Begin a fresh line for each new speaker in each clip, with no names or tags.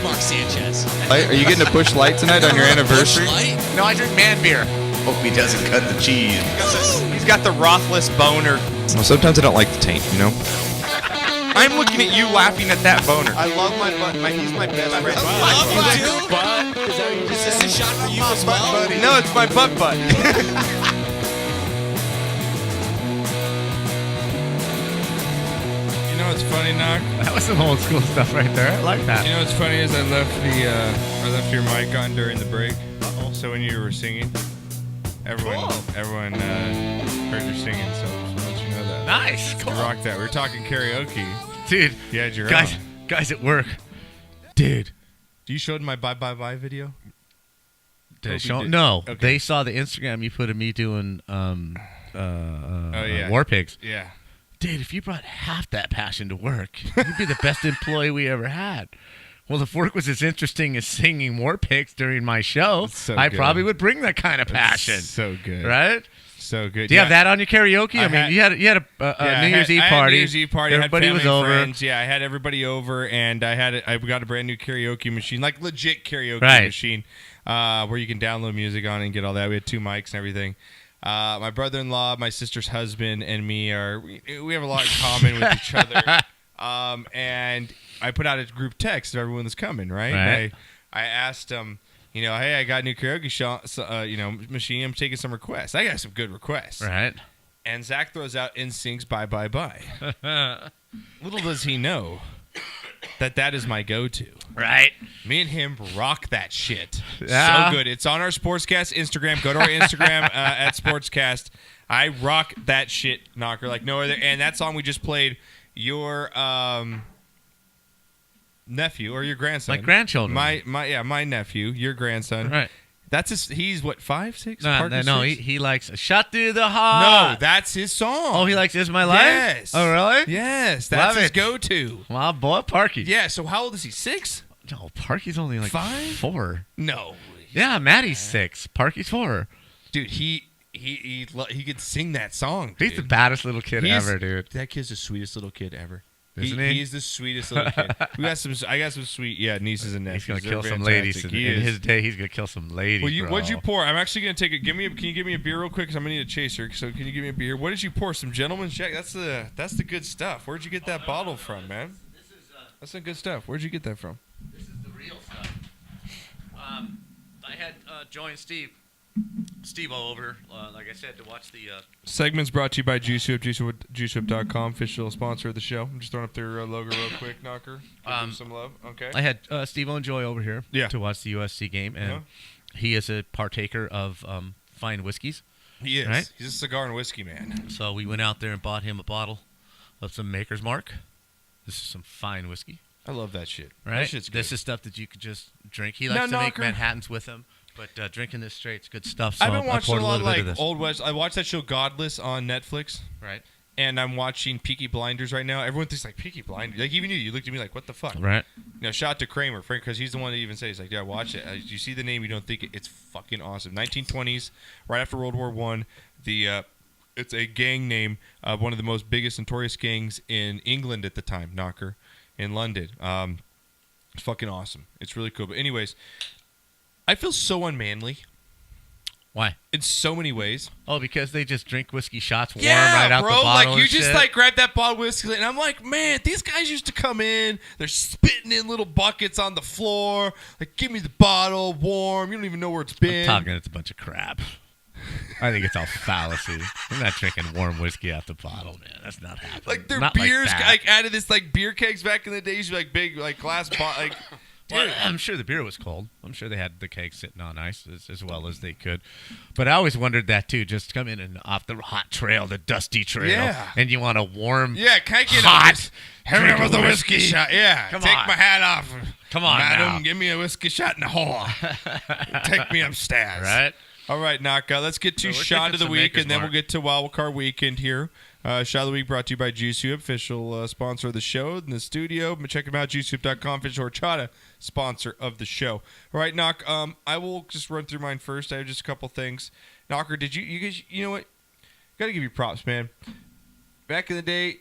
Mark Sanchez.
Are you getting a Busch Light tonight on your anniversary?
No, I drink man beer.
Hope he doesn't cut the cheese.
He's got the Rothless boner.
Well, sometimes I don't like the taint, you know?
I'm looking at you laughing at that boner.
I love my butt. He's my best friend.
Is this a shot for you as well?
No, it's my butt.
You know what's funny, Knock?
That was some old school stuff right there. I like that.
You know what's funny is I left your mic on during the break. So when you were singing, everyone heard you singing. So I'll let you know that.
Nice.
Cool. Rock that. We were talking karaoke.
Dude.
You had your
guys at work. Dude.
Do you showed my bye
Did they
show?
No.
Okay.
They saw the Instagram you put of me doing War Pigs.
Yeah.
Dude, if you brought half that passion to work, you'd be the best employee we ever had. Well, if work was as interesting as singing War Pigs during my show,
So
I
good.
probably would bring that kind of passion.
So good.
Right?
So good.
Do you have that on your karaoke? I mean, you had a New Year's Eve party.
I had New Year's Eve party.
Everybody
I had
was
family
over.
Friends. Yeah, I had everybody over, and I got a brand new karaoke machine, like legit karaoke machine, where you can download music on and get all that. We had 2 mics and everything. My brother-in-law, my sister's husband, and me we have a lot in common with each other. And I put out a group text of everyone that's coming. Right. I asked them. Hey, I got a new karaoke machine. I'm taking some requests. I got some good requests.
Right.
And Zach throws out NSYNC's Bye Bye Bye. Little does he know that is my go-to.
Right.
Me and him rock that shit.
Yeah.
So good. It's on our SPORTSCAST Instagram. Go to our Instagram at SPORTSCAST. I rock that shit, Knocker, like no other. And that song we just played, your nephew or your grandson.
My grandchildren.
My nephew, your grandson.
Right.
That's he's what, 5, 6?
No, he likes Shot Through the Heart.
No, that's his song.
Oh, he likes Is My Life?
Yes.
Oh, really?
Yes, that's
Love
his
it.
go-to.
Well, boy, Parky.
Yeah, so how old is he? 6?
No, Parky's only like
5?
4.
No.
Yeah, Maddie's 6. Parky's 4.
Dude, he could sing that song, dude.
He's the baddest little kid ever, dude.
That kid's the sweetest little kid ever.
Isn't he?
He's the sweetest little kid. I got some sweet, nieces and nephews.
He's gonna
They're
kill some
fantastic.
ladies in his day. He's gonna kill some ladies.
Well, what'd you pour? I'm actually gonna take it. Can you give me a beer real quick? Because I'm gonna need a chaser. So can you give me a beer? What did you pour? Some Gentleman's Jack. That's the good stuff. Where'd you get that bottle from, man? That's some good stuff. Where'd you get that from?
This is the real stuff. I had Joy and Steve over, like I said, to watch the...
Segment's brought to you by JuiceWhip, JuiceWhip.com, official sponsor of the show. I'm just throwing up their logo real quick, Knocker. Give them some love. Okay.
I had Steve and Joy over here to watch the USC game, and he is a partaker of fine whiskeys.
He is.
Right?
He's a cigar and whiskey man.
So we went out there and bought him a bottle of some Maker's Mark. This is some fine whiskey.
I love that shit.
Right?
That shit's good.
This is stuff that you could just drink. He likes to make Manhattans with him. But drinking this straight's good stuff. So
I've been watching a lot of like
this.
Old West. I watched that show Godless on Netflix.
Right.
And I'm watching Peaky Blinders right now. Everyone thinks like Peaky Blinders. Like even you looked at me like, what the fuck?
Right.
Shout out to Kramer, Frank, because he's the one that even says, he's like, yeah, watch it. You see the name, you don't think it. It's fucking awesome. 1920s, right after World War I. It's a gang name of one of the most biggest notorious gangs in England at the time, Knocker, in London. It's fucking awesome. It's really cool. But anyways, I feel so unmanly.
Why?
In so many ways.
Oh, because they just drink whiskey shots warm right out the bottle.
Like you
and
just
shit.
like grab that bottle of whiskey, and I'm like, man, these guys used to come in. They're spitting in little buckets on the floor. Like, give me the bottle, warm. You don't even know where it's been.
I'm talking, it's a bunch of crap. I think it's all fallacy. I'm not drinking warm whiskey out the bottle, man. That's not happening.
Like their
not
beers,
like
out of this like beer kegs back in the day, used to be like big like glass like.
Well, I'm sure the beer was cold. I'm sure they had the cake sitting on ice as well as they could. But I always wondered that, too. Just come in and off the hot trail, the dusty trail, and you want a warm,
can I get
hot,
drink with a whiskey shot. Yeah,
Come
take
on.
my hat off.
Come on,
madam,
now.
give me a whiskey shot in the hole. Take me upstairs.
Right?
All right, Naka, let's get to Shot of the Week, and then we'll get to WildCard Weekend here. Shot of the Week brought to you by JuiceWhip, official sponsor of the show in the studio. Check them out, JuiceWhip.com, official horchata sponsor of the show. All right, Knock, I will just run through mine first. I have just a couple things. Knocker, did you guys, you know what? Got to give you props, man. Back in the day,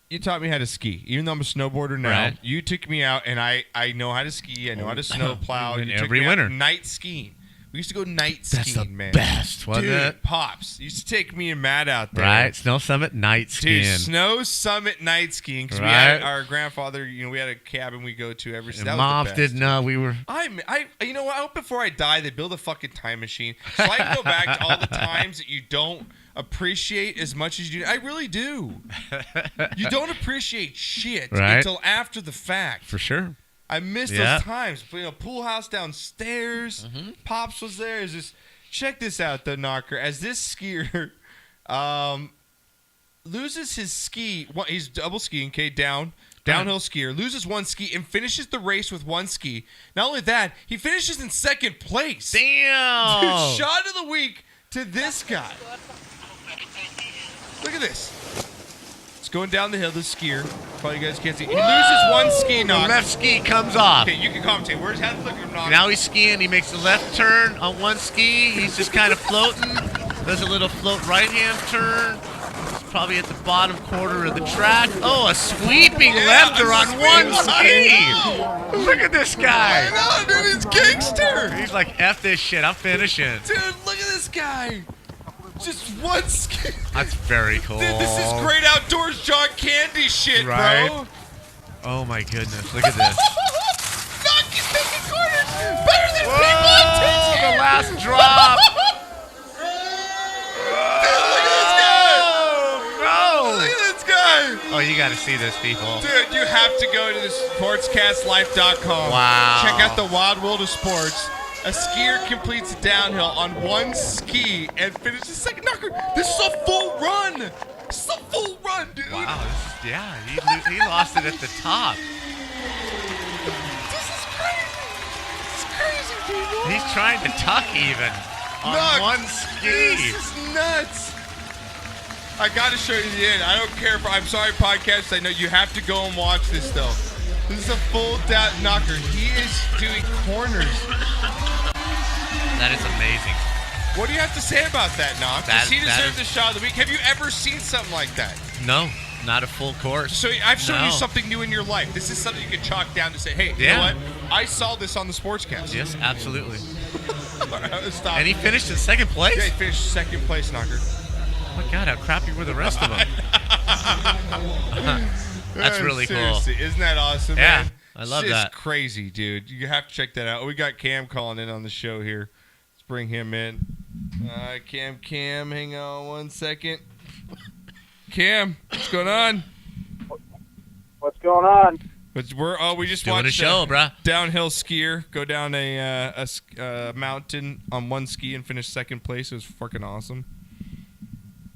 you taught me how to ski. Even though I'm a snowboarder now,
Right.
you took me out, and I know how to ski. I know how to snowplow.
And
You took
every
me out
winter.
night skiing. We used to go night
That's
skiing,
the
man.
best, wasn't
Dude,
it?
Pops used to take me and Matt out there.
Right, Snow Summit night skiing.
Dude, Snow Summit night skiing. Because we
Right.
had our grandfather, we had a cabin we go to every.
And
that was the
moms
best.
didn't know we were.
You know what? I hope before I die, they build a fucking time machine so I can go back to all the times that you don't appreciate as much as you do. I really do. You don't appreciate shit
Right.
until after the fact.
For sure.
I miss
Yeah.
those times. Pool house downstairs. Pops was there. Is this? Check this out, though, Knocker. As this skier loses his ski, he's double skiing. Okay, downhill skier, loses one ski and finishes the race with one ski. Not only that, he finishes in second place.
Damn.
Dude, shot of the week to this guy. Look at this. It's going down the hill, this skier. Probably you guys can't see. He loses one ski
The
knock.
left ski comes off.
Okay, you can commentate. Where's how look at him knock?
Now he's skiing. He makes the left turn on one ski. He's just kind of floating. Does a little float right-hand turn. He's probably at the bottom quarter of the track. Oh, a sweeping lefter on one ski. Look at this guy.
I know, dude, he's gangster.
He's like, F this shit. I'm finishing.
Dude, look at this guy. Just one ski.
That's very cool.
Dude, this is great outdoors John Candy shit,
Right?
bro.
Oh, my goodness. Look at this.
Knock, he's taking corners. Better than
Whoa,
people on Twitch.
the last drop.
Look at this guy.
Oh, you got to see this, people.
Dude, you have to go to the sportscastlife.com.
Wow.
Check out the wild world of sports. A skier completes a downhill on one ski and finishes second. Knocker, this is a full run. This is a full run, dude.
Wow. He lost it at the top.
This is crazy. This is crazy, people.
He's trying to tuck even on
Knock,
one ski.
This is nuts. I got to show you the end. I don't care if I'm sorry, podcast. I know you have to go and watch this though. This is a full down knocker. He is doing corners.
That is amazing.
What do you have to say about that, Knock? Does he deserve the shot of the week? Have you ever seen something like that?
No, not a full course.
So I've shown you
No.
something new in your life. This is something you can chalk down to say, hey, you
Yeah.
know what? I saw this on the Sportscast.
Yes, absolutely.
All right, stop.
And he finished in second place?
Yeah, he finished second place, Knocker.
Oh my God, how crappy were the rest of them? That's really
Seriously,
cool.
Isn't that awesome,
Yeah,
man?
I love
It's
that.
crazy, dude. You have to check that out. We got Cam calling in on the show here. Let's bring him in. Cam, hang on one second. Cam, what's going on?
What's going on?
We just
Doing
watched
a show, bruh.
downhill skier go down a mountain on one ski and finish second place. It was fucking awesome.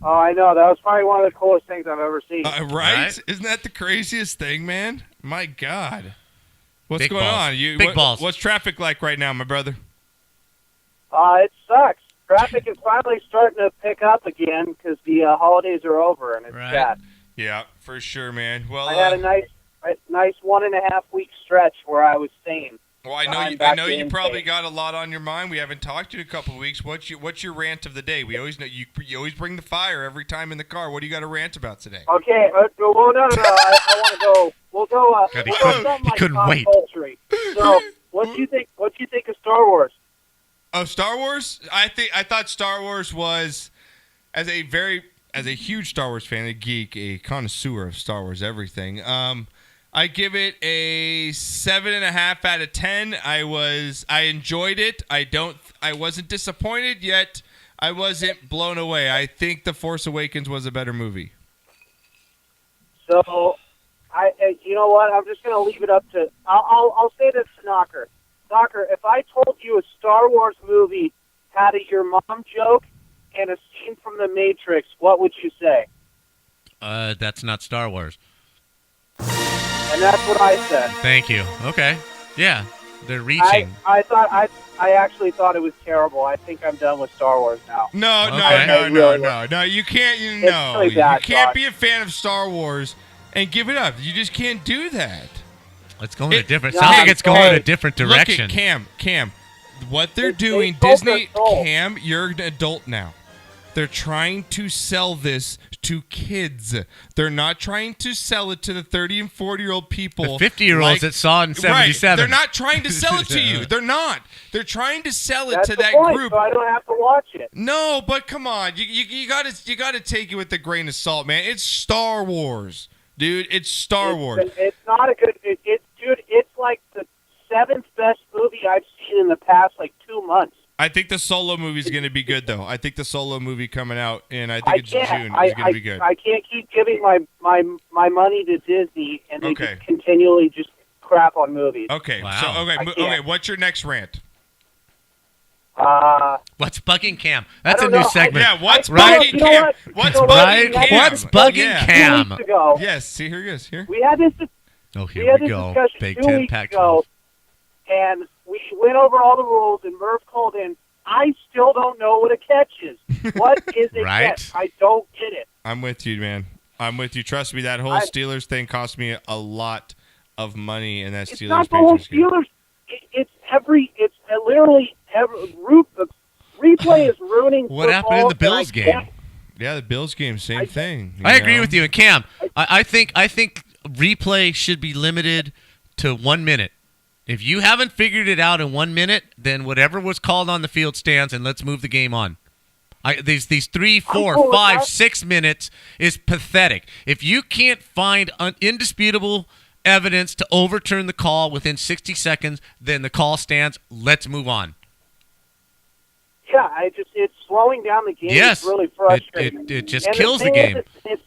Oh, I know. That was probably one of the coolest things I've ever seen.
Right?
Right?
Isn't that the craziest thing, man? My God. What's
Big
going
balls.
on?
Big balls.
What's traffic like right now, my brother?
It sucks. Traffic is finally starting to pick up again because the holidays are over, and it's
Right.
sad.
Yeah, for sure, man. Well,
I had a nice 1.5 week stretch where I was sane.
well, I know you probably got a lot on your mind. We haven't talked to you in a couple of weeks. What's your rant of the day? We always know you always bring the fire every time in the car. What do you got to rant about today?
Okay. Well, no. I want to go. We'll go.
God, he
we'll
couldn't-
go something
he
like
couldn't
pop
wait.
culture. So, what do you think? What do you think of Star Wars?
Oh, Star Wars? I thought Star Wars was as a huge Star Wars fan, a geek, a connoisseur of Star Wars everything. I give it a 7.5 out of 10. I enjoyed it. I wasn't disappointed yet. I wasn't blown away. I think The Force Awakens was a better movie.
So, you know what? I'm just going to leave it up to. I'll say this to Knocker. Knocker, if I told you a Star Wars movie had a your mom joke and a scene from The Matrix, what would you say?
That's not Star Wars.
And that's what I said.
Thank you. Okay. Yeah, they're reaching.
I actually thought it was terrible. I think I'm done with Star Wars now.
No,
Okay.
no. You can't.
really bad,
You can't
Josh.
be a fan of Star Wars and give it up. You just can't do that.
It's going in a different.
No,
Sounds like it's going in a
hey,
different direction.
Look at Cam. What they're
They
doing,
sold their
Disney.
soul.
Cam, you're an adult now. They're trying to sell this to kids. They're not trying to sell it to the 30 and 40-year-old people.
The 50-year-olds that saw it in 77.
Right. They're not trying to sell it to you. They're not. They're trying to sell it
That's
to
the
that
point,
group.
so I don't have to watch it.
No, but come on. You gotta take it with a grain of salt, man. It's Star Wars. Dude, it's Star Wars.
It's not a good. Dude, it's like the 7th best movie I've seen in the past 2 months.
I think the Solo movie is going to be good, though. I think the Solo movie coming out, and I think it's June, is going to be good.
I can't keep giving my money to Disney, and they
Okay.
just continually just crap on movies.
Okay,
Wow.
so okay. What's your next rant?
What's bugging Cam? That's
I
a
don't
new
know.
segment.
Yeah, what's
Right.
bugging
You know
Cam?
what?
What's
You know
bugging
what?
Cam?
What's bugging
Yeah.
Cam?
2 weeks ago,
Yes, see, here he is. Here.
we had this.
Oh,
We
here
had
we
this
go.
discussion
Big
2
Ten
weeks
Pac-12.
ago, and we went over all the rules, and Murph called in. I still don't know what a catch is. What is a
Right?
catch? I don't get it.
I'm with you, man. I'm with you. Trust me, that whole Steelers thing cost me a lot of money, and that
It's
Steelers
not the whole
Patriots game.
Steelers. It's literally every the replay is ruining.
What happened in the
football,
Bills
and I
game?
can't-
Yeah, the Bills game, same thing.
I agree with you. And Cam, I think replay should be limited to 1 minute. If you haven't figured it out in 1 minute, then whatever was called on the field stands, and let's move the game on. These 3, 4,
cool with
5,
that.
6 minutes is pathetic. If you can't find indisputable evidence to overturn the call within 60 seconds, then the call stands. Let's move on.
Yeah, it's slowing down the game.
Yes.
It's really frustrating.
It just
And
kills the
thing
game.
is,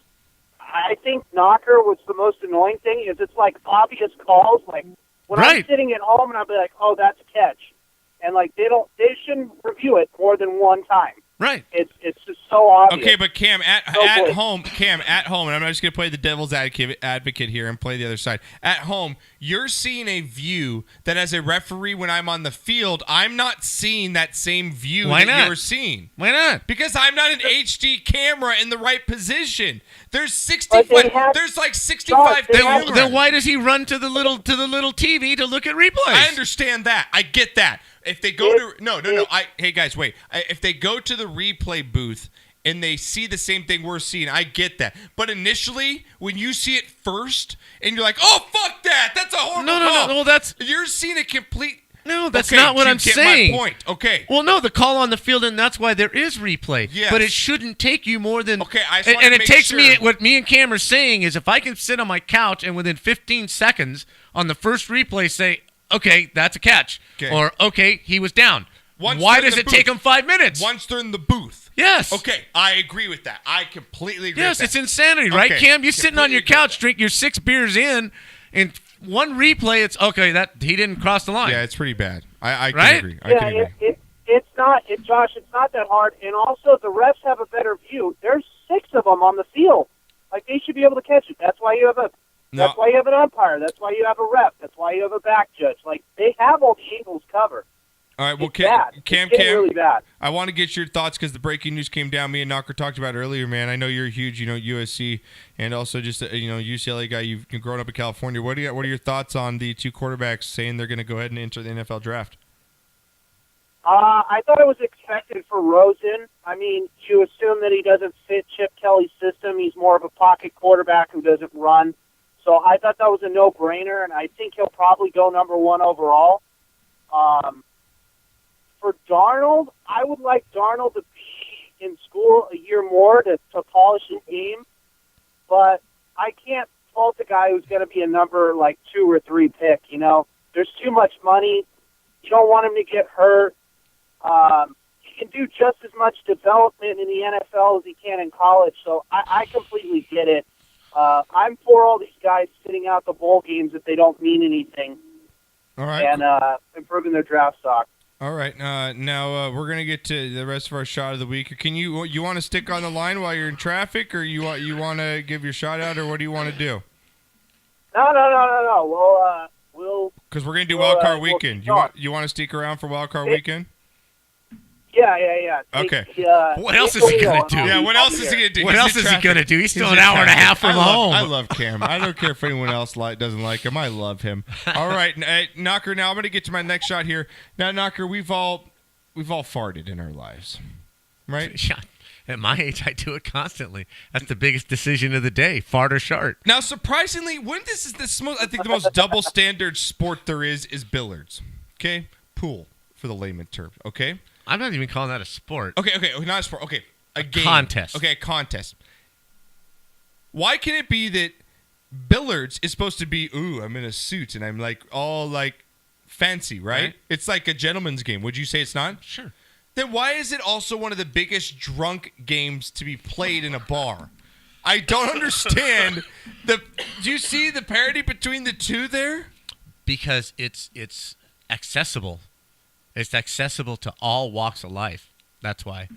I think Knocker was the most annoying thing is it's like obvious calls. Like when I'm
Right.
sitting at home and I'll be like, "Oh, that's a catch," and they shouldn't review it more than one time.
Right.
It's just so obvious.
Okay, but Cam, at
boy.
home, and I'm not just going to play the devil's advocate here and play the other side. At home, you're seeing a view that as a referee, when I'm on the field, I'm not seeing that same view
Why
that
not?
you're seeing.
Why not?
Because I'm not an HD camera in the right position. There's
But they
65.
have-
There's like 65.
They
cameras.
have-
Then why does he run to the little TV to look at replays?
I understand that. I get that. If they go to no. Hey guys, wait. If they go to the replay booth and they see the same thing we're seeing, I get that. But initially, when you see it first and you're like, "Oh fuck that! That's a horrible call."
No. That's
You're seeing a complete.
no. That's
Okay,
not what
you
I'm
get
saying.
My point. Okay.
Well, no, the call on the field, and that's why there is replay.
Yes.
But it shouldn't take you more than.
Okay, I just
and
wanted to
it
make
takes me.
sure.
What me and Cam are saying is, if I can sit on my couch and within 15 seconds on the first replay say, "Okay, that's a catch,"
Okay.
or "Okay, he was down."
Once
Why
they're in
does
the
it take
booth.
him 5 minutes?
Once they're in the booth.
Yes.
Okay, I agree with that. I completely agree
Yes,
with
it's
that.
insanity, right,
Okay,
Cam? You're sitting on your
completely agree.
couch, drink your 6 beers in, and one replay, it's okay. That he didn't cross the line.
Yeah, it's pretty bad. I can
Right?
agree. I
Yeah,
can agree.
it's not, Josh. It's not that hard. And also, the refs have a better view. There's 6 of them on the field. Like they should be able to catch it. That's why you have
No.
That's why you have an umpire. That's why you have a ref. That's why you have a back judge. Like they have all the angles covered.
All right, well,
It's bad.
Cam,
It's getting really bad.
I want to get your thoughts because the breaking news came down. Me and Knocker talked about it earlier, man. I know you're a huge, USC and also just a, UCLA guy. You've grown up in California. What are your thoughts on the 2 quarterbacks saying they're going to go ahead and enter the NFL draft?
I thought it was expected for Rosen. I mean, you assume that he doesn't fit Chip Kelly's system. He's more of a pocket quarterback who doesn't run. So I thought that was a no-brainer, and I think he'll probably go number 1 overall. For Darnold, I would like Darnold to be in school a year more to polish his game, but I can't fault a guy who's going to be a number 2 or 3 pick. There's too much money. You don't want him to get hurt. He can do just as much development in the NFL as he can in college, so I completely get it. I'm for all these guys sitting out the bowl games if they don't mean anything,
All right.
and improving their draft stock.
All right. Now we're gonna get to the rest of our shot of the week. Can you want to stick on the line while you're in traffic, or you want to give your shot out, or what do you want to do?
No. We'll
Because we're gonna do
Well,
WildCard
we'll
Weekend.
talk.
You want to stick around for WildCard Weekend?
yeah.
Okay.
What else is he gonna do?
Yeah. What else is he gonna do?
What
He's
else
in
is he
traffic.
going to do? He's still
He's
an
in
hour and a
traffic.
half from
I
home.
love Cam. I don't care if anyone else doesn't like him. I love him. All right, Knocker. Now I'm gonna get to my next shot here. Now, Knocker, we've all farted in our lives, right?
Yeah. At my age, I do it constantly. That's the biggest decision of the day, fart or shart.
Now, surprisingly, I think the most double standard sport there is billiards. Okay? Pool, for the layman term. Okay?
I'm not even calling that a sport.
Okay, not a sport. Okay, a game.
Contest.
Okay, a contest. Why can it be that billiards is supposed to be, ooh, I'm in a suit and I'm like all like fancy, right? It's like a gentleman's game. Would you say it's not?
Sure.
Then why is it also one of the biggest drunk games to be played in a bar? I don't understand. Do you see the parity between the two there?
Because it's accessible. It's accessible to all walks of life. That's why.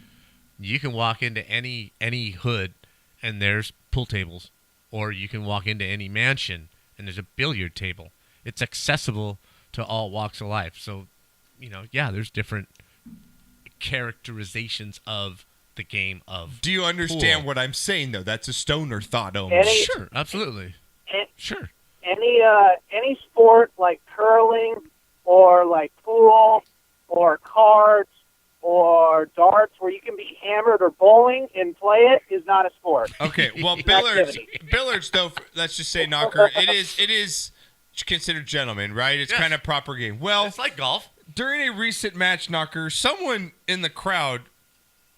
You can walk into any hood and there's pool tables. Or you can walk into any mansion and there's a billiard table. It's accessible to all walks of life. So, there's different characterizations of the game of
Do you understand
pool.
what I'm saying, though? That's a stoner thought only.
Sure, absolutely. Sure.
Any sport like curling or like pool or cards or darts where you can be hammered or bowling and play it is not a sport.
Okay, well, billiards, though, let's just say, Knocker, it is considered gentleman, right? It's kind of proper game. Well,
It's like golf.
during a recent match, Knocker, someone in the crowd,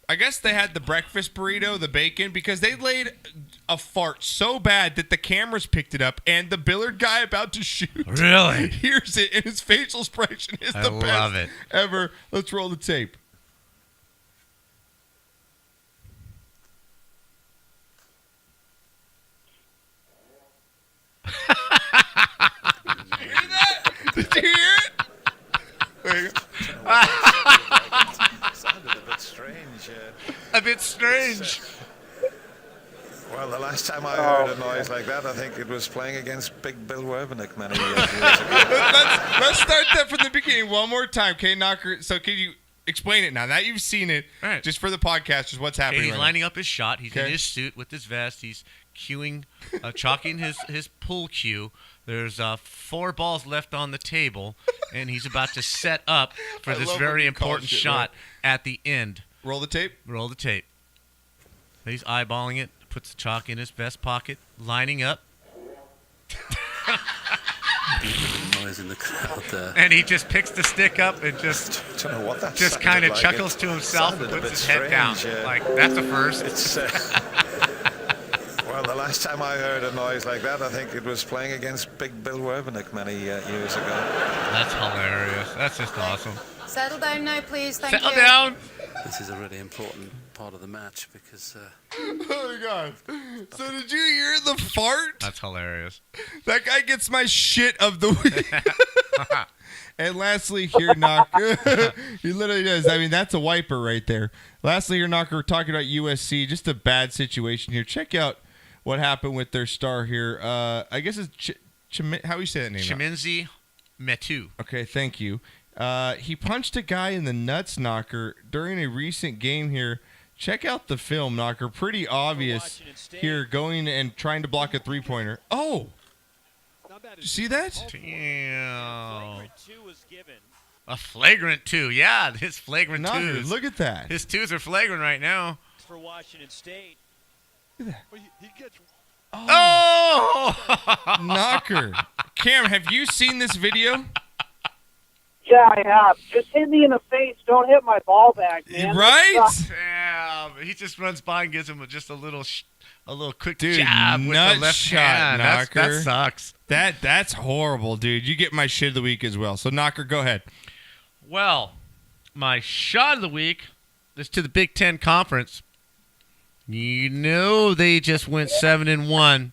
I guess they had the breakfast burrito, the bacon, because they laid a fart so bad that the cameras picked it up, and the billiard guy about to shoot
Really?
hears it, and his facial expression is
I
the
love
best
it.
ever. Let's roll the tape. Did you hear that? Did you hear it? There you go.
Sounded a bit strange.
A bit strange.
Well, the last time I heard a noise like that, I think it was playing against Big Bill Werbenick many years ago.
Let's start that from the beginning one more time, okay, Knocker? So can you explain it now? Now you've seen it,
Right.
just for the podcasters, what's happening
He's
right
lining up his shot. He's in
Okay.
his suit with his vest. He's cueing, chalking his pool cue. There's 4 balls left on the table, and he's about to set up for
I
this
love when
very
you call
important
shit,
shot at the end.
now? Roll the tape.
Roll the tape. He's eyeballing it, puts the chalk in his vest pocket, lining up,
Noise in the crowd there.
and he just picks the stick up and just
Don't know what that
just
sounded
kind of
like.
chuckles
It
to himself and
sounded a
puts
bit
his head down.
strange,
Like, that's a first.
It's well, the last time I heard a noise like that, I think it was playing against Big Bill Werbenick many years ago.
That's hilarious. That's just awesome.
Settle down now, please. Thank
Settle
you.
down.
This is a really important part of the match because
Oh my god. So did you hear the fart?
That's hilarious.
That guy gets my shit of the week. And lastly, here, Knocker. He literally does. I mean, that's a wiper right there. Lastly, here, Knocker, we're talking about USC. Just a bad situation here. Check out what happened with their star here. I guess it's how do you say that name?
Chiminzi Metu.
Okay, thank you. He punched a guy in the nuts, Knocker, during a recent game here. Check out the film, Knocker. Pretty obvious here, going and trying to block a three-pointer. Oh! Did you see that?
Damn. A flagrant 2. Yeah, his flagrant
Knocker,
2s.
look at that.
His 2s are flagrant right now.
For Washington State.
Oh!
Knocker. Cam, have you seen this video?
Yeah, I have. Just hit me in the face. Don't hit my ball back, man.
Right?
Damn. He just runs by and gives him just a little quick
Dude,
jab with
nut
the left
shot,
hand. That
Knocker.
sucks.
That's horrible, dude. You get my shit of the week as well. So, Knocker, go ahead.
Well, my shot of the week is to the Big Ten Conference. You know they just went 7-1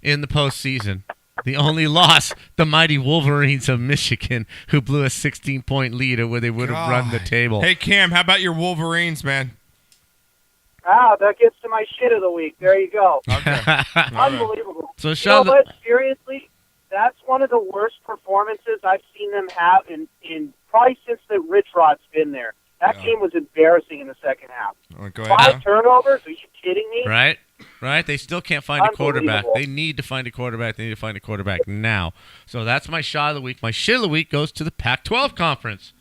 in the postseason. The only loss, the mighty Wolverines of Michigan, who blew a 16-point lead where they would have run the table.
Hey, Cam, how about your Wolverines, man?
That gets to my shit of the week. There you go.
Okay.
Unbelievable.
So,
You know
Sean,
what? Seriously, that's one of the worst performances I've seen them have in probably since the Rich Rod's been there. That game was embarrassing in the second half.
Go ahead.
5 turnovers? Are you kidding me?
Right? They still can't find a quarterback.
Unbelievable.
They need to find a quarterback. They need to find a quarterback now. So that's my shot of the week. My shit of the week goes to the Pac-12 Conference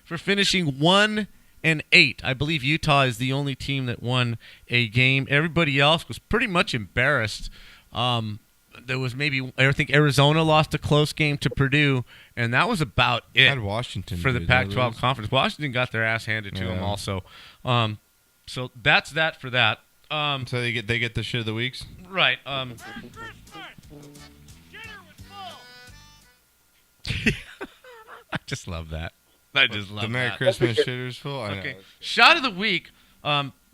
for finishing 1-2 6-8. I believe Utah is the only team that won a game. Everybody else was pretty much embarrassed. There was I think Arizona lost a close game to Purdue, and that was about it.
Had Washington
for the Pac-12 conference. Washington got their ass handed to them also. So that's that for that.
So they get the shit of the weeks.
Right. I just love that. I just love
the Merry
that.
Christmas shitter's full.
Okay. Shot of the week.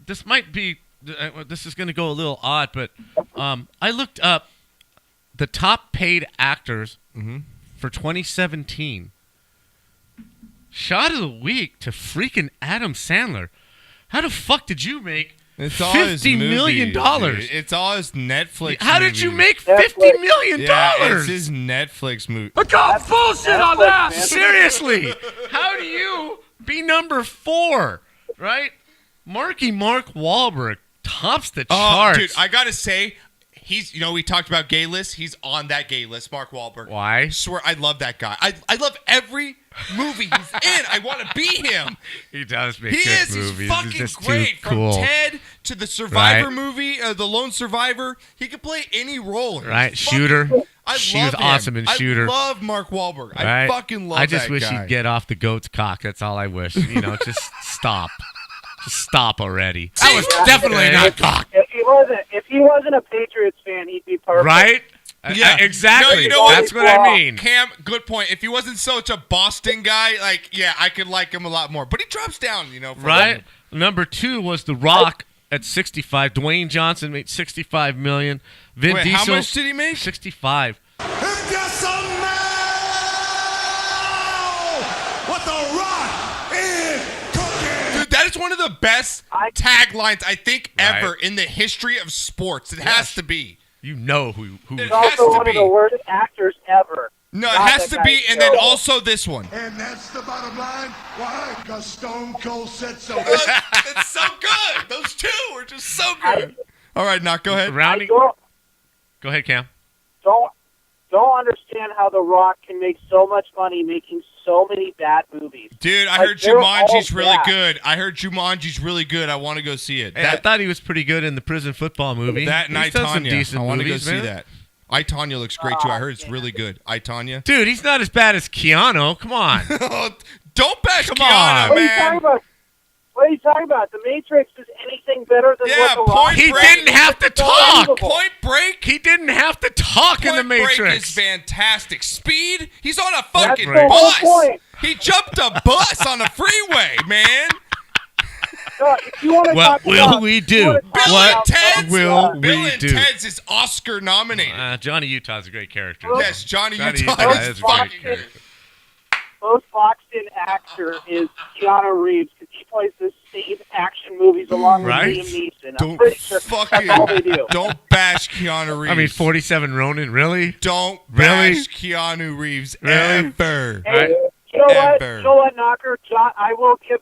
This might be. This is going to go a little odd, but I looked up the top paid actors for 2017. Shot of the week to freaking Adam Sandler. How the fuck did you make $50 million?
It's all his Netflix.
How did you make
Netflix.
$50 million?
It's his Netflix movie.
I got bullshit on that. Seriously, how do you be number 4? Right? Mark Wahlberg tops the charts.
Dude, I gotta say, we talked about gay lists. He's on that gay list, Mark Wahlberg.
Why?
I swear, I love that guy. I love every movie he's in. I want to be him.
He does make
He
good
is.
movies.
He's fucking
just
great.
Too cool.
From Ted to the Survivor
Right.
movie, the Lone Survivor. He can play any role. He's
Right,
fucking
Shooter.
cool. I
She
love
was
him.
awesome in Shooter.
I love Mark Wahlberg.
Right?
I fucking love that
I just wish
guy.
he'd get off the goat's cock. That's all I wish. Just stop. Just stop already. That was definitely not cock.
If he wasn't a Patriots fan, he'd be perfect.
Right?
Yeah,
exactly.
No, you know
That's what I mean.
Cam, good point. If he wasn't such a Boston guy, I could like him a lot more. But he drops down, for
Right? Number 2 was The Rock at 65. Dwayne Johnson made $65 million. Vin
Wait,
Diesel.
how much did he make?
65.
What the Rock is cooking.
Dude, that is one of the best taglines I think ever in the history of sports. It has to be.
You know who
It
He's
has
also
to
one
be.
of the worst actors ever.
No, it
God,
has
that
to be,
guy's
and then
terrible.
also this one.
And that's the bottom line. Why? Because Stone Cold said so.
It's so good. Those two were just so good. All right, Knock, go ahead.
Rounding.
I
Go ahead, Cam.
don't understand how The Rock can make so much money making so many bad movies.
Dude, I
Like,
heard
they're
Jumanji's
all
really
bad.
good. I want to go see it.
Hey, I thought he was pretty good in the prison football movie.
That and I,
He's done some
Tonya.
decent
I want to go
movies,
see
man.
that. I, Tonya looks great, too. I heard it's really good. I, Tonya.
Dude, he's not as bad as Keanu. Come on.
Don't bash
Come
Keanu,
on.
What are you talking
man.
about? What are you talking about? The Matrix is anything better than
Yeah,
what The Rock
Point
He
does?
Break.
didn't have to
It's
talk.
unbelievable.
Point Break.
He didn't have to talk in the
Point Break
Matrix.
is fantastic. Speed. He's on a
That's
fucking
the whole
bus.
point.
He jumped a bus on a freeway, man.
No, if you want to
What
talk
will
about,
we
if
do?
you wanna talk
Bill
What
and
about-
Ted's.
will
Bill
we
and
do?
Ted's is Oscar nominated.
Johnny Utah's a great character.
Yes, Johnny
Johnny
Utah
Utah
is
is a great
fucking
character.
most boxed-in actor is Keanu Reeves because he plays the same action movies along
Right?
with Liam Neeson. I'm
Don't
pretty sure
fucking
that's all they do.
don't bash Keanu Reeves.
I mean, 47 Ronin, really?
Don't
Really?
bash Keanu Reeves
Really?
ever.
Hey,
Right.
you know what?
Ever.
You know what, Knocker? John, I will give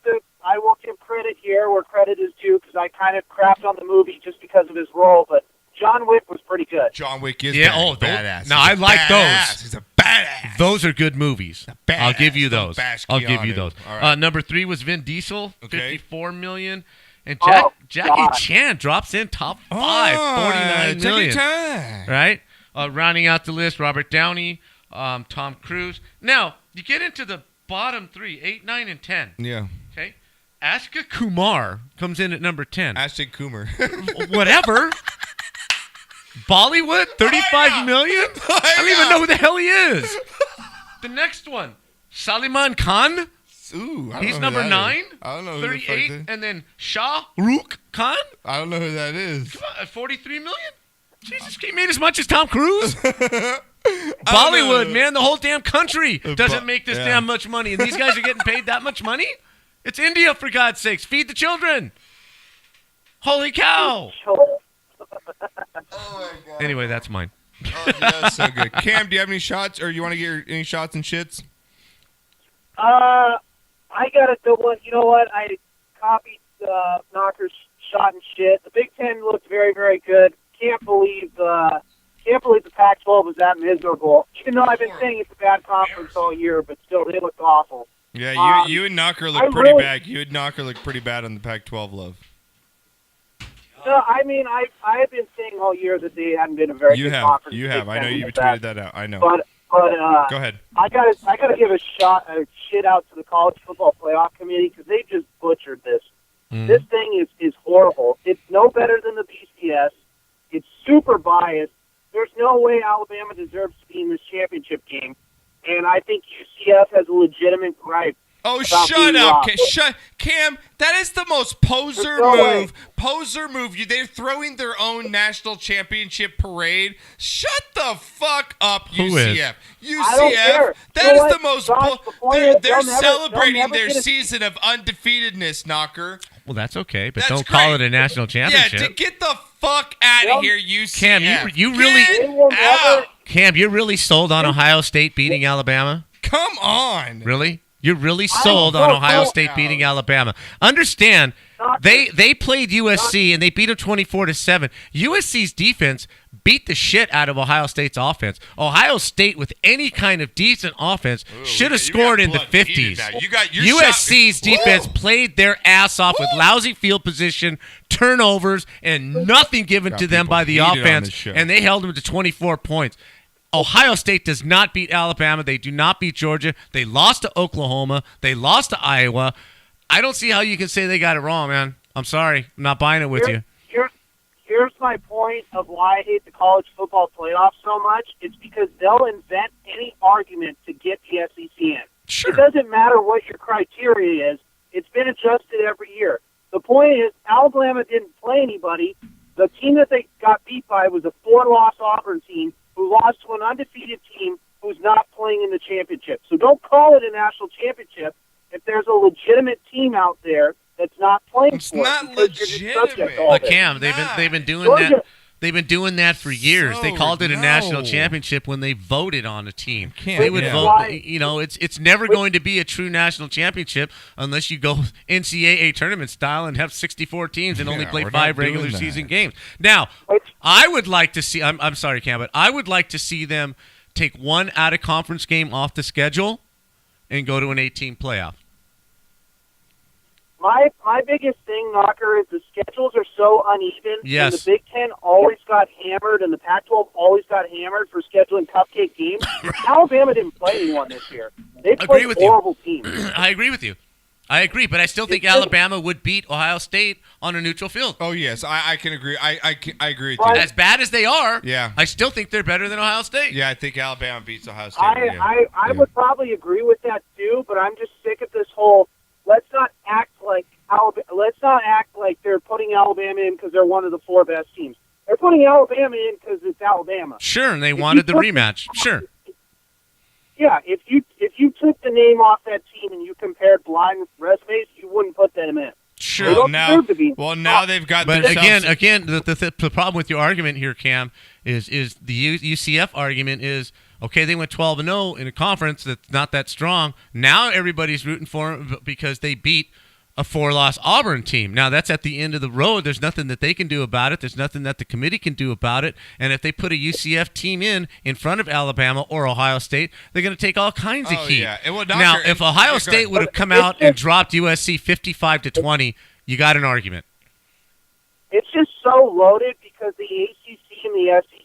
credit here where credit is due because I kind of crapped on the movie just because of his role, but John Wick was pretty good.
John Wick is
No,
badass. He's
I
a
like
badass.
those.
He's a badass.
Those are good movies.
badass.
I'll give you
Don't
those.
bash
I'll give you
Keanu.
those.
All right.
Number 3 was Vin Diesel,
Okay.
$54 million. And
Oh,
Jackie
God.
Chan drops in top 5, $49 million.
Time.
Right? Rounding out the list, Robert Downey, Tom Cruise. Now, you get into the bottom 3, 8, 9, and 10.
Yeah.
Okay? Ashka Kumar comes in at number 10.
Ashton Coomer.
Whatever. Bollywood, $35 million? I don't even know who the hell he is. The next one, Salman Khan.
Ooh, I don't
He's
know who
number
that
9.
is. I don't know who the fuck
38.
that is.
And then Shah Rukh Khan.
I don't know who that is.
Come on, at $43 million? Jesus, he made as much as Tom Cruise.
know.
Bollywood, man, the whole damn country doesn't make this
yeah.
damn much money. And these guys are getting paid that much money? It's India, for God's sakes. Feed the children. Holy cow. Anyway, that's mine.
Oh, that's so good. Cam, do you have any shots, or you want to get any shots and shits?
I got a good one. You know what? I copied Knocker's shot and shit. The Big Ten looked very, very good. Can't believe the Pac-12 was that miserable. Even though I've been saying it's a bad conference all year, but still, they looked awful.
Yeah, you and Knocker look pretty bad. You and Knocker look pretty bad on the Pac-12 love.
No, I mean, I have been saying all year that they hadn't been a very good conference.
You have. I know you tweeted that out. I know.
But
go ahead.
I gotta give a shit out to the College Football Playoff Committee because they just butchered this. This thing is horrible. It's no better than the BCS. It's super biased. There's no way Alabama deserves to be in this championship game, and I think UCF has a legitimate gripe.
Oh, shut up, Cam. That is the most poser move. Poser move. They're throwing their own national championship parade. Shut the fuck up, UCF. UCF. That is the most. They're celebrating their season of undefeatedness, Knocker.
Well, that's okay, but don't call it a national championship.
Yeah, to get the fuck out of here, UCF.
Cam, you really, Cam, you're really sold on Ohio State beating Alabama?
Come on.
Really? You're really sold on Ohio State beating Alabama. Understand, they played USC and they beat them 24-7. USC's defense beat the shit out of Ohio State's offense. Ohio State, with any kind of decent offense, should have scored in the 50s. USC's defense played their ass off with lousy field position, turnovers, and nothing given to them by the offense, and they held them to 24 points. Ohio State does not beat Alabama. They do not beat Georgia. They lost to Oklahoma. They lost to Iowa. I don't see how you can say they got it wrong, man. I'm sorry. I'm not buying it with you.
Here's my point of why I hate the college football playoff so much. It's because they'll invent any argument to get the SEC in.
Sure.
It doesn't matter what your criteria is. It's been adjusted every year. The point is, Alabama didn't play anybody. The team that they got beat by was a 4-loss Auburn team who lost to an undefeated team who's not playing in the championship. So don't call it a national championship if there's a legitimate team out there that's not playing
it's
for it.
It's not legitimate.
But Cam, they've been doing that. They've been doing that for years. They called it a national championship when they voted on a team. They would vote. You know, it's never going to be a true national championship unless you go NCAA tournament style and have 64 teams and only play 5 regular season games. Now, I would like to see. I'm sorry, Cam, but I would like to see them take one out of conference game off the schedule and go to an 18 playoff.
My biggest thing, Knocker, is the schedules are so uneven.
Yes.
And the Big Ten always got hammered, and the Pac-12 always got hammered for scheduling cupcake games. Alabama didn't play anyone this year. They played horrible teams.
I agree with you. I agree, but I still think Alabama would beat Ohio State on a neutral field.
Oh, yes. I can agree. I agree with you.
As bad as they are,
yeah,
I still think they're better than Ohio State.
Yeah, I think Alabama beats Ohio State.
I would probably agree with that, too, but I'm just sick of this whole let's not act like they're putting Alabama in because they're one of the 4 best teams. They're putting Alabama in because it's Alabama.
Sure, and they wanted the rematch. Sure.
Yeah, if you took the name off that team and you compared blind resumes, you wouldn't put them in.
Sure.
Now they've got.
But again, the problem with your argument here, Cam, is the UCF argument is. Okay, they went 12-0 in a conference that's not that strong. Now everybody's rooting for them because they beat a 4-loss Auburn team. Now that's at the end of the road. There's nothing that they can do about it. There's nothing that the committee can do about it. And if they put a UCF team in front of Alabama or Ohio State, they're going to take all kinds of heat.
Yeah.
Now, if Ohio State would have come out and dropped USC 55-20, you got an argument.
It's just so loaded because the ACC and the SEC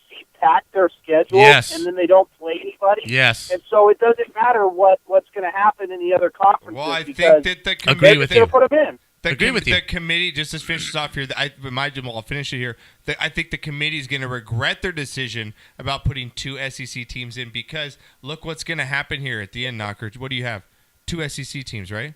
pack their schedule, and then they don't play anybody.
Yes.
And so it doesn't matter what's going to happen in the other conferences.
Well, I think that the committee
they're going to put them in.
The committee, just to finish this off here, I'll finish it here. I think the committee is going to regret their decision about putting 2 SEC teams in because look what's going to happen here at the end, Knocker. What do you have? 2 SEC teams, right?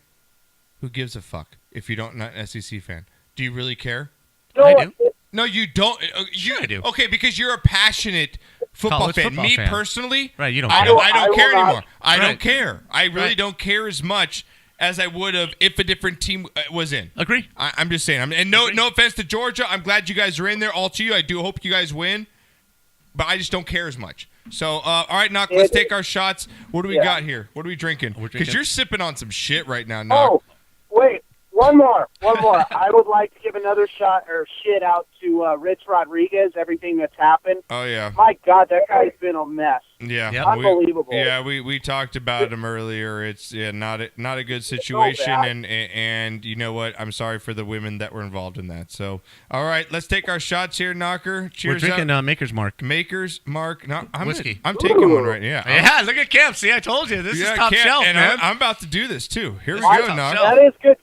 Who gives a fuck if you're not an SEC fan? Do you really care?
No,
I do.
No, you don't.
Sure I do.
Okay, because you're a passionate football fan. Me personally,
right? You don't.
I don't care anymore. I don't care. I really don't care as much as I would have if a different team was in.
Agree.
I'm just saying. And no offense to Georgia. I'm glad you guys are in there. All to you. I do hope you guys win. But I just don't care as much. So, all right, Knock, let's take our shots. What do we got here? What are we drinking? Because you're sipping on some shit right now, Knock.
Oh, wait. One more. I would like to give another shit out to Rich Rodriguez, everything that's happened.
Oh, yeah.
My God, that guy's been a mess.
Yeah.
Yep.
Unbelievable.
We talked about him earlier. It's not a good situation, and you know what? I'm sorry for the women that were involved in that. So, all right, let's take our shots here, Knocker. Cheers.
We're drinking Maker's Mark.
Maker's Mark. No,
Whiskey.
I'm taking one right now.
Yeah, look at Cam. See, I told you. This is top shelf,
and
man.
I'm about to do this, too. Here we go, Knocker.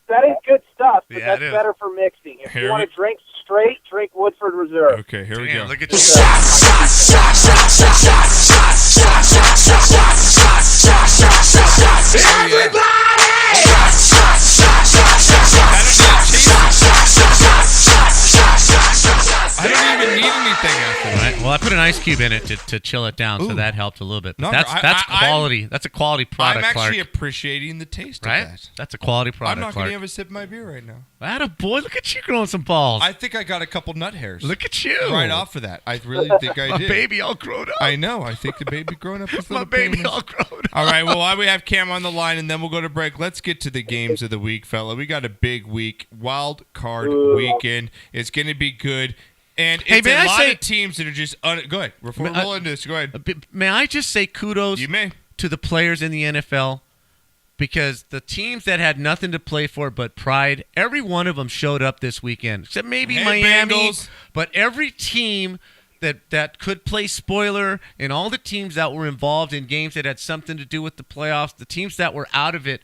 That is good stuff, but
Yeah,
that's better for mixing. If
Here
you want
we-
to drink straight, drink Woodford Reserve.
Okay, here we
Damn,
go.
look at you.
I don't even need anything after that.
Right. Well, I put an ice cube in it to chill it down, so
Ooh.
that helped a little bit. But
No,
that's quality. That's a quality product,
I'm actually
Clark.
appreciating the taste
Right?
of that.
That's a quality product,
I'm not
Clark.
going to have a sip of my beer right now.
Attaboy, look at you growing some balls.
I think I got a couple nut hairs.
Look at you.
Right off of that. I really think I
My
did.
baby all grown up.
I know. I think the baby growing up is
My
little
baby
penis.
all grown up.
All right, well, while we have Cam on the line, and then we'll go to break, let's get to the games of the week, fella. We got a big week, wild card weekend. It's going to be good. And
Hey,
it's
may
a
I
lot
say-
of teams that are just go ahead. Before we roll into this, go ahead.
May I just say kudos
You may.
to the players in the NFL? Because the teams that had nothing to play for but pride, every one of them showed up this weekend. Except maybe
Hey,
Miami.
Bengals.
But every team that could play spoiler, and all the teams that were involved in games that had something to do with the playoffs, the teams that were out of it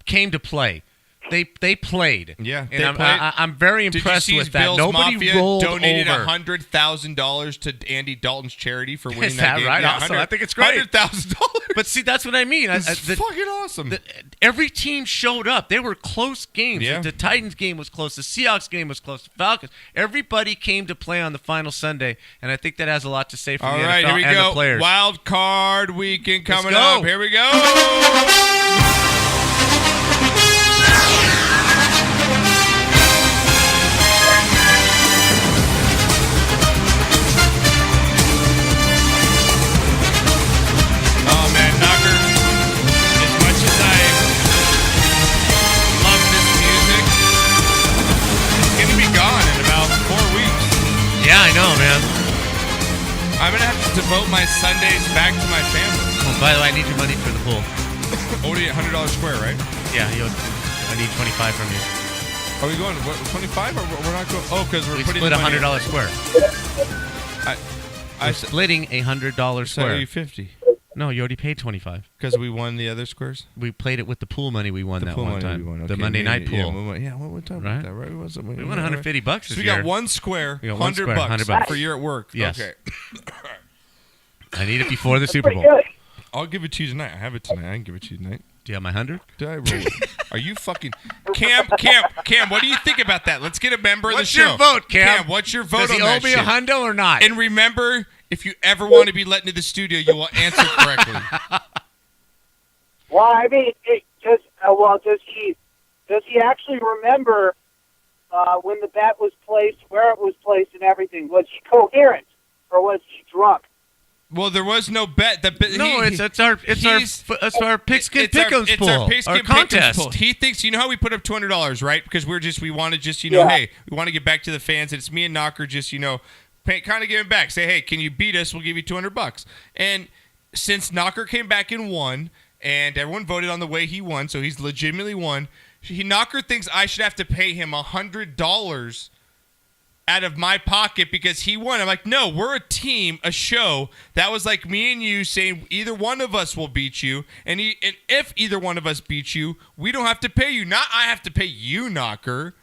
came to play. They played.
Yeah,
and
they played.
I'm very
Did you
impressed
see
with that.
Bills
Nobody
Mafia
rolled
donated
over.
$100,000 to Andy Dalton's charity for winning
Is that
game?
right?
Yeah,
Awesome. I think it's great.
$100,000.
But see, that's what I mean.
It's fucking awesome.
Every team showed up. They were close games.
Yeah.
The Titans game was close. The Seahawks game was close. The Falcons. Everybody came to play on the final Sunday, and I think that has a lot to say for
All
the
right,
NFL
here we
and
go.
the players.
Wild card weekend
Let's
coming
go.
up. Here we go. Oh man, Knocker. As much as I love this music, it's gonna be gone in about 4 weeks.
Yeah, I know, man.
I'm gonna have to devote my Sundays back to my family.
Oh, by the way, I need your money for the pool.
Only $100 square, right?
Yeah, I need 25 from you.
Are we going 25 or we're not going? Oh, because we're
We
putting
split
the money
$100 square.
We're
splitting $100
So
square.
you 50
No, you already paid 25.
because we won the other squares.
We played it with the pool money we won
The
that
pool
one
money
time.
we won.
The
Okay,
Monday night pool.
Yeah, what we're talking
Right?
about that, right?
We won $150
So
this
we got
year.
one square,
We got one square,
$100
$100.
for you're at work.
Yes.
Okay.
I need it before the Super
Pretty
Bowl.
good.
I'll give it to you tonight. I have it tonight. I can give it to you tonight.
Do you have my 100?
Did I roll it? Are you fucking Cam? What do you think about that? Let's get a member of the
What's
show.
your vote, Cam?
What's your vote
Does he
on
owe
that
me
shit?
a hundo or not?
And remember, if you ever want to be let into the studio, you will answer correctly.
Well, I mean, does he actually remember when the bet was placed, where it was placed, and everything? Was he coherent or was he drunk?
Well, there was no bet.
It's our pigskin pick'ems pool.
It's our pigskin pick'ems
contest.
pool. He thinks, you know how we put up $200, right? Because we want to just, hey, we want to get back to the fans. And it's me and Knocker just, kind of giving back. Say, hey, can you beat us? We'll give you $200. And since Knocker came back and won, and everyone voted on the way he won, so he's legitimately won, Knocker thinks I should have to pay him $100 out of my pocket because he won. I'm like, no, we're a team, a show. That was like me and you saying either one of us will beat you. And if either one of us beats you, we don't have to pay you. Not I have to pay you, Knocker.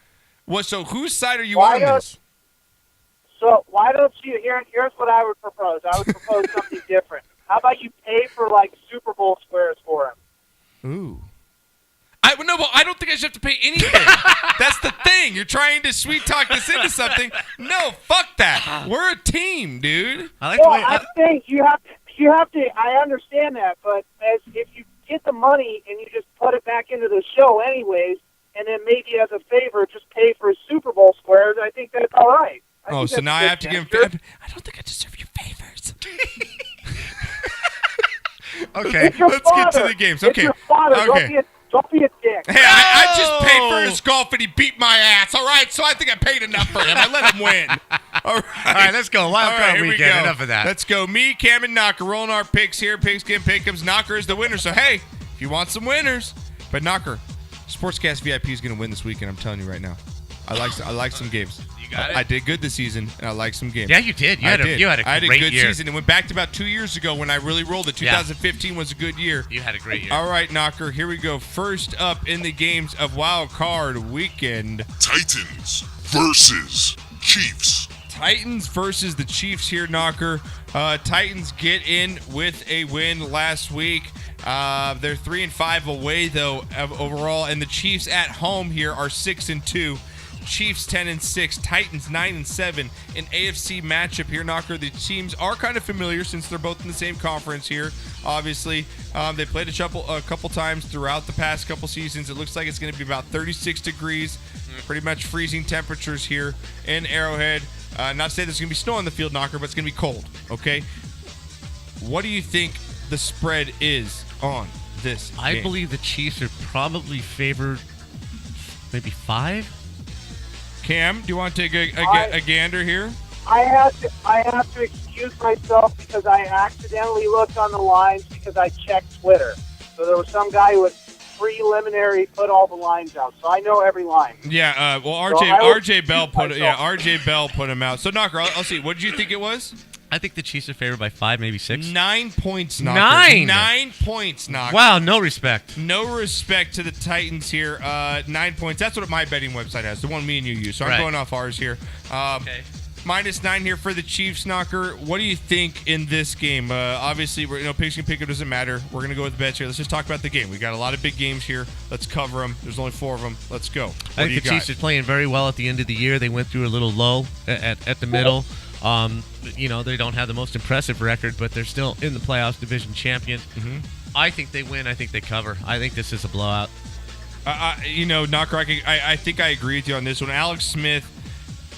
Well, so whose side are you on this?
So why don't you, here's what I would propose. I would propose something different. How about you pay for, Super Bowl squares for him?
Ooh. I don't think I should have to pay anything. That's the thing. You're trying to sweet talk this into something. No, fuck that. We're a team, dude.
I think you have to. I understand that, but if you get the money and you just put it back into the show anyways, and then maybe as a favor just pay for Super Bowl squares, I think that's all right.
So now I have to give him. I don't think I deserve your favors. Okay, let's get to the games. Okay,
It's your father.
Okay.
Don't be a dick. pick.
Hey, I just paid for his golf and he beat my ass. All right, so I think I paid enough for him. I let him win. All right,
let's go. Wild card weekend. Enough of that.
Let's go. Me, Cam, and Knocker rolling our picks here. Pigskin Pick'ems. Knocker is the winner. So hey, if you want some winners, but Knocker, Sportscast VIP is going to win this weekend. I'm telling you right now. I like some games.
You got it.
I did good this season, and I like some games.
Yeah, you did. You had a great
good
year.
season. It went back to about 2 years ago when I really rolled it. 2015 was a good year.
You had a great year.
All right, Knocker, here we go. First up in the games of Wild Card Weekend.
Titans versus Chiefs.
Titans versus the Chiefs here, Knocker. Titans get in with a win last week. They're 3-5 away, though, overall. And the Chiefs at home here are 6-2. Chiefs 10-6, Titans 9-7. An AFC matchup here, Knocker. The teams are kind of familiar since they're both in the same conference here. Obviously, they played a couple times throughout the past couple seasons. It looks like it's going to be about 36 degrees, pretty much freezing temperatures here in Arrowhead. Not to say there's going to be snow on the field, Knocker, but it's going to be cold. Okay. What do you think the spread is on this game?
I believe the Chiefs are probably favored, maybe 5.
Cam, do you want to take a gander here?
I have to excuse myself because I accidentally looked on the lines because I checked Twitter. So there was some guy who had preliminary put all the lines out. So I know every line.
Yeah, well, RJ Bell put him out. So Knocker, I'll see. What did you think it was?
I think the Chiefs are favored by 5, maybe 6.
9 points, Knocker. 9 points, Knocker.
Wow, no respect.
No respect to the Titans here. 9 points. That's what my betting website has, the one me and you use. So I'm going off ours here.
Okay.
-9 here for the Chiefs, Knocker. What do you think in this game? Obviously, Pigskin Pick'em doesn't matter. We're going to go with bets here. Let's just talk about the game. We got a lot of big games here. Let's cover them. There's only 4 of them. Let's go.
I think the Chiefs are playing very well at the end of the year. They went through a little low at the middle. They don't have the most impressive record, but they're still in the playoffs, division champion.
Mm-hmm.
I think they win. I think they cover. I think this is a blowout.
Knocker, I think I agree with you on this one. Alex Smith,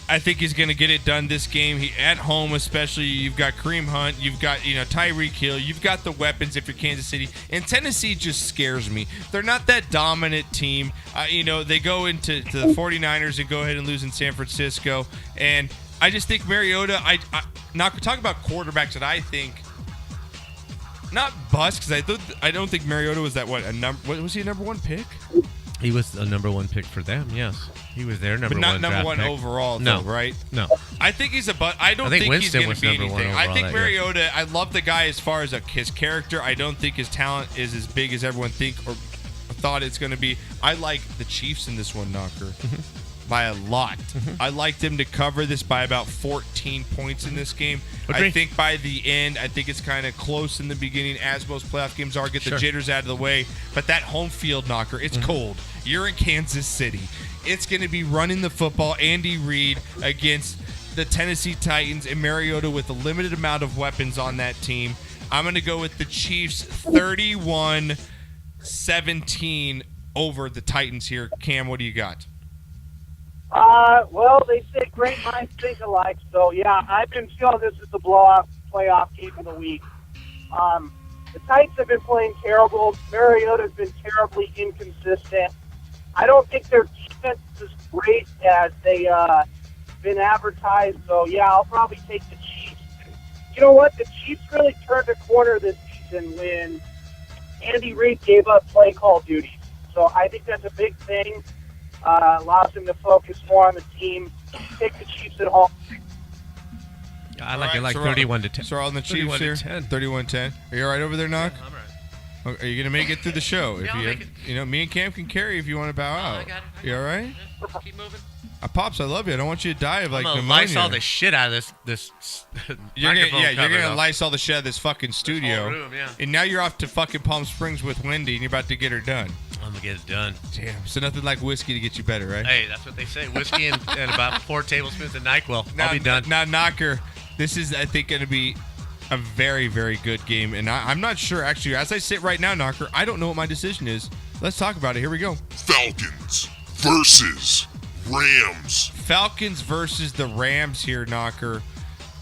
I think he's going to get it done this game. He at home, especially. You've got Kareem Hunt. You've got Tyreek Hill. You've got the weapons if you're Kansas City. And Tennessee just scares me. They're not that dominant team. They go into the 49ers and go ahead and lose in San Francisco. And I just think Mariota. Talk about quarterbacks that I think not bust because I don't think Mariota was was he a number 1 pick?
He was a number 1 pick for them. Yes, he was their number 1.
But not number 1
pick.
overall,
no,
though, right?
No,
I think he's a but. I don't think he's
Winston
going to be
number 1
anything. I think
overall
Mariota. I love the guy as far as his character. I don't think his talent is as big as everyone thought it's going to be. I like the Chiefs in this one, Knocker. By a lot. I like them to cover this by about 14 points in this game.
Agree.
I think by the end, I think it's kind of close in the beginning, as most playoff games are. Get the jitters out of the way. But that home field, Knocker, it's cold. You're in Kansas City. It's going to be running the football. Andy Reid against the Tennessee Titans and Mariota with a limited amount of weapons on that team. I'm going to go with the Chiefs 31-17 over the Titans here. Cam, what do you got?
Well, they say great minds think alike. So, yeah, I've been feeling this is the blowout playoff game of the week. The Titans have been playing terrible. Mariota's been terribly inconsistent. I don't think their defense is as great as they been advertised. So, yeah, I'll probably take the Chiefs. You know what? The Chiefs really turned a corner this season when Andy Reid gave up play call duties. So I think that's a big thing. Allows him to focus more on the team. Take the Chiefs at home.
I like it 31-10.
So we're on the Chiefs here. 31-10. Are you all right over there, Knock?
I'm all right.
Are you going to make it through the show?
Yeah, I'll make it.
Me and Cam can carry if you want to bow out.
I got it.
You all right?
Yeah, keep moving.
Pops, I love you. I don't want you to die of
I'm
pneumonia.
Lysol the shit out of this
You're
microphone
gonna Lysol the shit out of this fucking studio.
whole room, yeah.
And now you're off to fucking Palm Springs with Wendy, and you're about to get her done.
I'm gonna get it done.
Damn. So nothing like whiskey to get you better, right?
Hey, that's what they say. Whiskey and about 4 tablespoons of NyQuil. I'll be done.
Now, Knocker, this is, I think, going to be a very, very good game. And I'm not sure, actually, as I sit right now, Knocker, I don't know what my decision is. Let's talk about it. Here we go.
Falcons versus Rams.
Falcons versus the Rams here, Knocker.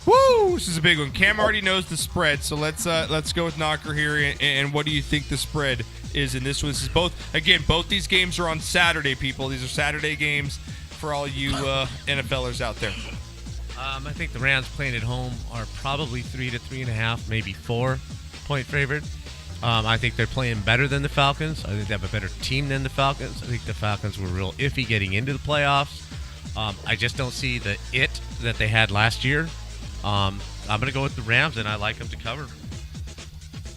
Woo! This is a big one. Cam already knows the spread, so let's go with Knocker here. And what do you think the spread is in this one? This is both these games are on Saturday, people. These are Saturday games for all you NFLers out there.
I think the Rams playing at home are probably 3 to 3.5, maybe 4-point favorite. I think they're playing better than the Falcons. I think they have a better team than the Falcons. I think the Falcons were real iffy getting into the playoffs. I just don't see the it that they had last year. I'm going to go with the Rams, and I like them to cover.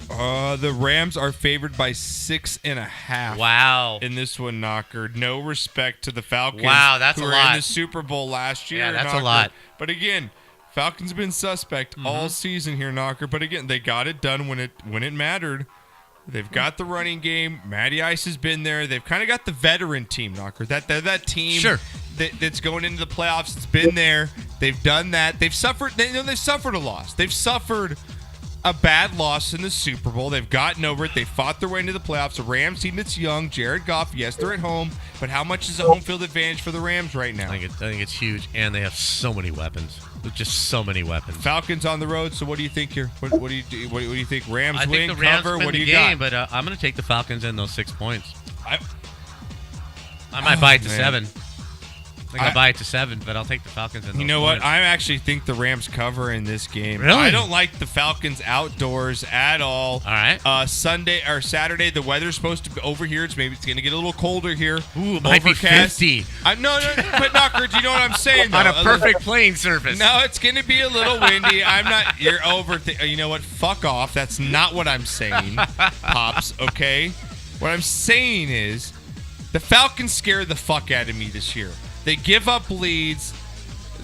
The Rams are favored by 6.5.
Wow.
In this one, Knocker. No respect to the Falcons.
Wow, that's
who
a
were
lot.
in the Super Bowl last year.
Yeah, that's
Knocker.
a lot.
But again, Falcons have been suspect all season here, Knocker. But again, they got it done when it mattered. They've got the running game. Matty Ice has been there. They've kind of got the veteran team, Knocker. That team that's going into the playoffs. It's been there. They've done that. They've suffered. They've suffered a loss. They've suffered a bad loss in the Super Bowl. They've gotten over it. They fought their way into the playoffs. A Rams team that's young. Jared Goff, yes, they're at home. But how much is a home field advantage for the Rams right now?
I think it's huge, and they have so many weapons. Just so many weapons.
Falcons on the road. So what do you think here? What do you do? What do you think? Rams
I
win,
think the Rams
cover.
win
What do
the
you
game,
got?
but I'm going to take the Falcons in those 6 points. I might buy it to 7. I think I'll buy it to 7, but I'll take the Falcons in those
You know
points.
what? I actually think the Rams cover in this game.
Really?
I don't like the Falcons outdoors at all.
All right.
Sunday or Saturday, the weather's supposed to be over here. It's going to get a little colder here.
Ooh, it might be 50.
No, but Knocker, do you know what I'm saying? Though?
On a perfect playing surface.
No, it's going to be a little windy. I'm not. You're over. You know what? Fuck off. That's not what I'm saying, Pops. Okay. What I'm saying is, the Falcons scared the fuck out of me this year. They give up leads.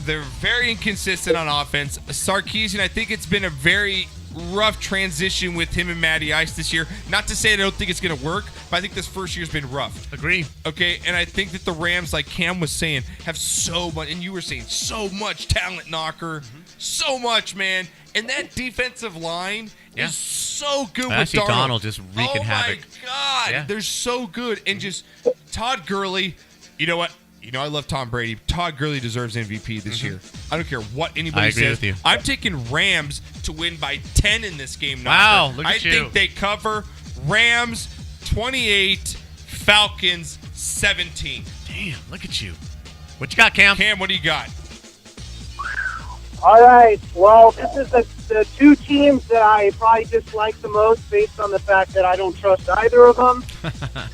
They're very inconsistent on offense. Sarkisian, I think it's been a very rough transition with him and Matty Ice this year. Not to say I don't think it's going to work, but I think this first year's been rough.
Agree.
Okay, and I think that the Rams, like Cam was saying, have so much, and you were saying, so much talent, Knocker. So much, man. And that defensive line is so good with
Actually,
Darnold.
Donald just wreaking havoc.
Oh, my God.
Yeah.
They're so good. And just Todd Gurley, you know what? You know I love Tom Brady. Todd Gurley deserves MVP this year. I don't care what anybody
I agree
says.
with you.
I'm taking Rams to win by 10 in this game.
Wow,
Knocker.
look at you.
I think they cover. Rams 28, Falcons 17.
Damn, look at you. What you got, Cam?
Cam, what do you got?
All right. Well, this is the two teams that I probably dislike the most based on the fact that I don't trust either of them.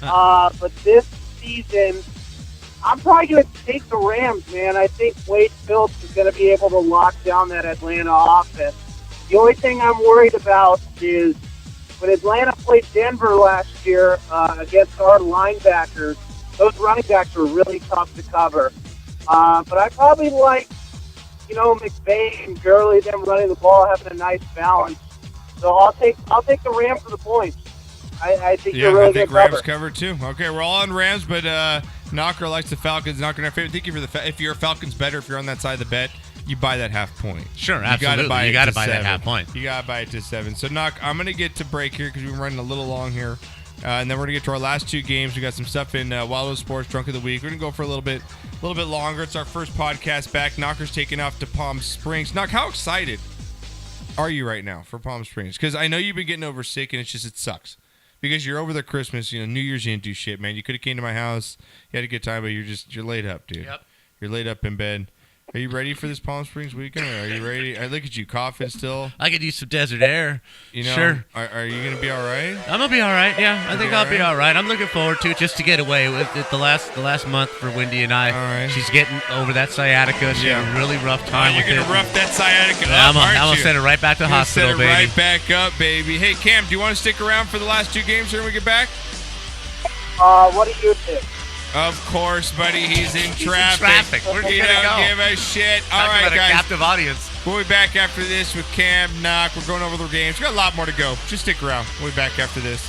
But this season, I'm probably going to take the Rams, man. I think Wade Phillips is going to be able to lock down that Atlanta offense. The only thing I'm worried about is when Atlanta played Denver last year against our linebackers, those running backs were really tough to cover. But I probably like, McVay and Gurley, them running the ball, having a nice balance. So I'll take the Rams for the points. I think they're really good
Rams
cover.
cover too. Okay, we're all on Rams, but Knocker likes the Falcons. Knocker, I think if you're a Falcons better, if you're on that side of the bet, you buy that half point.
Sure,
You
absolutely.
gotta
You got to
buy
buy
it to
that
7.
half point.
You gotta buy it to 7. So Knock, I'm gonna get to break here because we've been running a little long here, and then we're gonna get to our last two games. We got some stuff in Wild Sports Drunk of the Week. We're gonna go for a little bit longer. It's our first podcast back. Knocker's taking off to Palm Springs. Knock, how excited are you right now for Palm Springs? Because I know you've been getting over sick, and it sucks. Because you're over there Christmas, New Year's, you didn't do shit, man. You could have came to my house, you had a good time, but you're laid up, dude.
Yep.
You're laid up in bed. Are you ready for this Palm Springs weekend? Or are you ready? I look at you coughing still.
I could use some desert air. Sure.
Are you gonna be all right?
I'm gonna be all right. Yeah, I think I'll be all right. I'm looking forward to it just to get away with it. The last month for Wendy and I.
All right.
She's getting over that sciatica. She had a really rough time.
You're
with
gonna
it.
rough that sciatica
Yeah,
up,
I'm
aren't
gonna
you?
send her right back to the
You're gonna
hospital,
send her
baby.
right back up, baby. Hey, Cam, do you want to stick around for the last two games here when we get back?
What do you think?
Of course, buddy. He's in
He's
traffic.
in traffic. Where'd
He
you
don't
go?
give a shit. All
Talking
right,
about a
guys.
captive audience.
We'll be back after this with Cam, Knock. We're going over the games. We got a lot more to go. Just stick around. We'll be back after this.